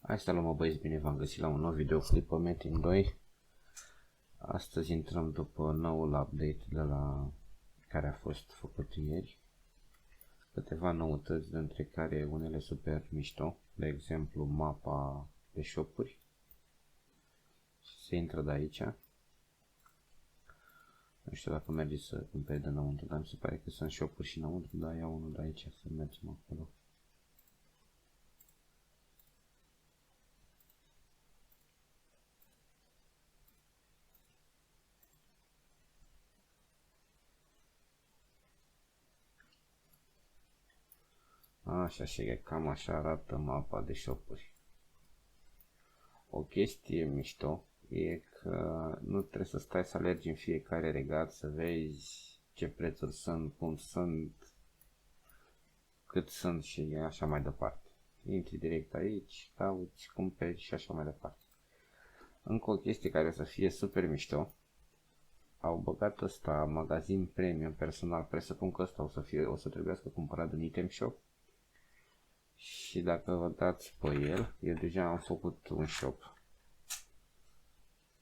Hai să luăm, băieți, bine v-am găsit la un nou videoclip pe Metin 2. Astăzi intrăm după noul update de la care a fost făcut ieri. Câteva noutăți, dintre care unele super mișto, de exemplu mapa de shop-uri. Se intră de aici. Nu știu dacă merge să cumperi de înăuntru, dar mi se pare că sunt shop-uri și înăuntru, dar iau unul de aici să mergem acolo. Așa, și cam așa arată mapa de shop-uri. O chestie mișto e că nu trebuie să stai să alergi în fiecare regat să vezi ce prețuri sunt, cum sunt, cât sunt și așa mai departe. Intri direct aici, cauți, cumperi și așa mai departe. Încă o chestie care o să fie super mișto. Au băgat ăsta magazin premium personal, presupun că ăsta o să trebuiască cumpărat în item shop. Și dacă vă dați pe el, eu deja am făcut un shop.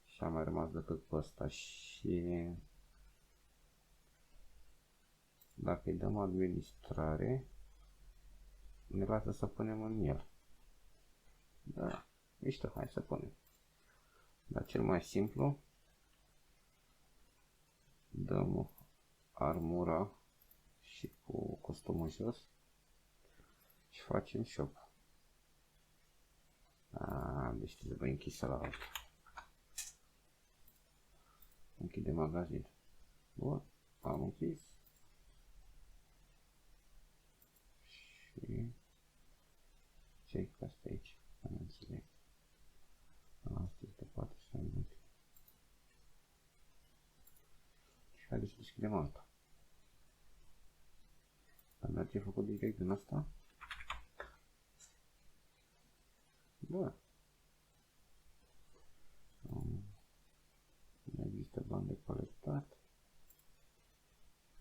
Și am mai rămas decât pe ăsta și dacă îi dăm administrare, ne lasă să punem în el. Da, mișto, hai să punem. Dar cel mai simplu, dăm armura și cu costumul jos și facem shop. Deci trebuie închisă la altă. Închide magazin. Bun, am închis. Și ce-i cu asta aici? Am înțeles. Asta este poate să mai mult. Și haideți să deschidem alta. Dar merge făcut direct din asta? Da. Nu există bani de colectat.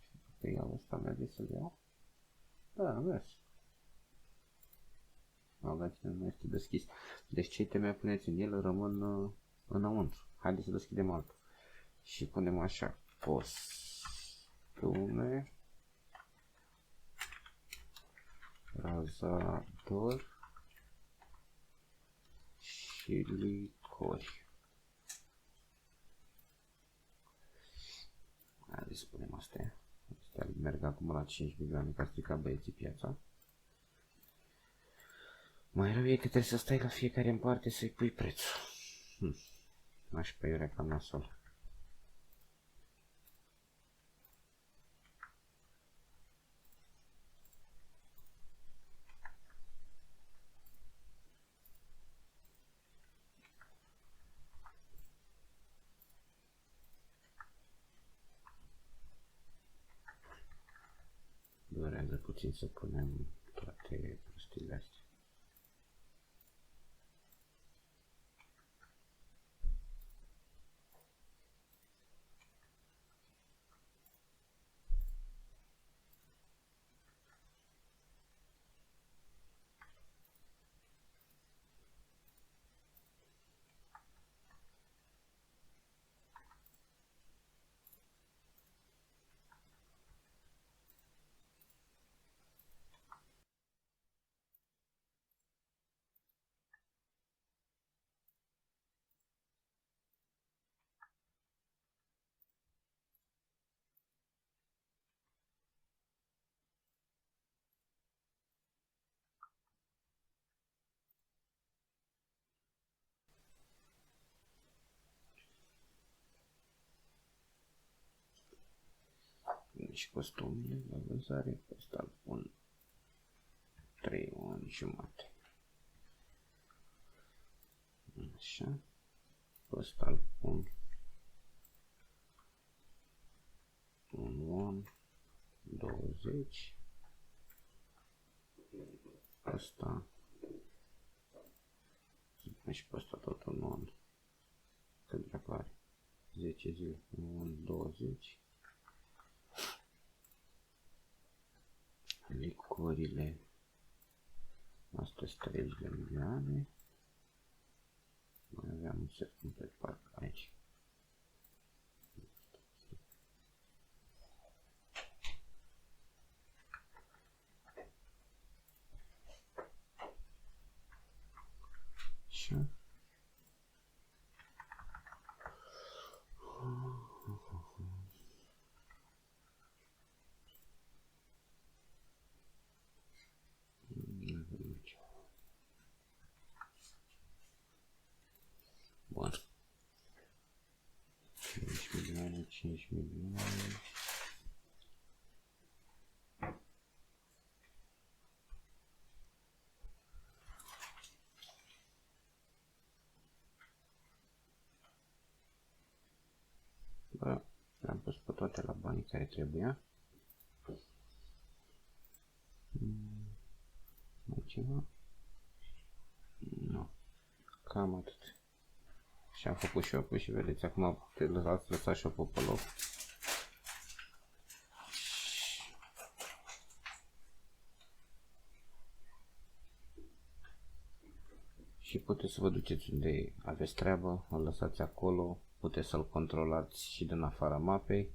Și dacă iau ăsta, merge să-l iau? Da, mers. Magazinul nu este deschis. Deci ce iteme puneți în el rămân înăuntru. Haideți să deschidem altul. Și punem așa. Costume. Razador. Și licori. Haideți să punem astea. Astea merg acum la 5 milioane ca strica băieții piața. Mai rău e că trebuie să stai la fiecare în parte să-i pui prețul. Aș pe iurea cam nasol. Durează puțin să punem toate prostiile astea. Și costumul la vânzare, pe ăsta îl pun 3 ani jumate. Așa. Pe ăsta îl pun 1 an 20. Ăsta și pe ăsta tot 1 an. Cât dracu are? 10 zile, 1 an 20. Licorile, astea sunt 30 de milioane. se complet parc aici. Așa. Bun. 5 milioane. Bă, le-am pus pe toate la banii care trebuia. Mai ceva? Nu. Cam atât. Și am făcut shop-ul și vedeți, acum ați lăsat shop-ul pe loc. Și puteți să vă duceți unde aveți treabă, îl lăsați acolo, puteți să-l controlați și din afara mapei.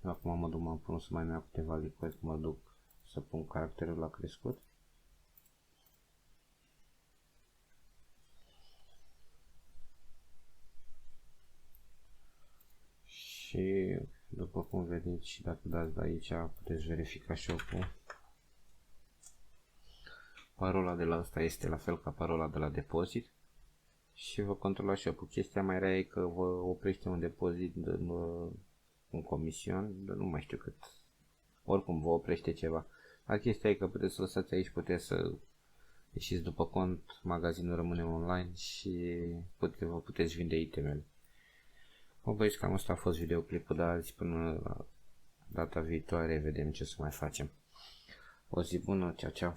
Eu acum mă duc, m-am pus să mai am câteva licoiți, mă duc să pun caracterul la crescut. Și după cum vedeți și dacă dați de aici puteți verifica shop-ul. Parola de la asta este la fel ca parola de la depozit și vă controlați shop-ul. Chestia mai rea e că vă oprește un depozit în un comision, dar nu mai știu cât. Oricum vă oprește ceva. Dar chestia e că puteți să lăsați aici, puteți să ieșiți după cont, magazinul rămâne online și vă puteți vinde itemele. Mă băieți, cam asta a fost videoclipul de azi, până la data viitoare vedem ce să mai facem. O zi bună, ceau, ceau!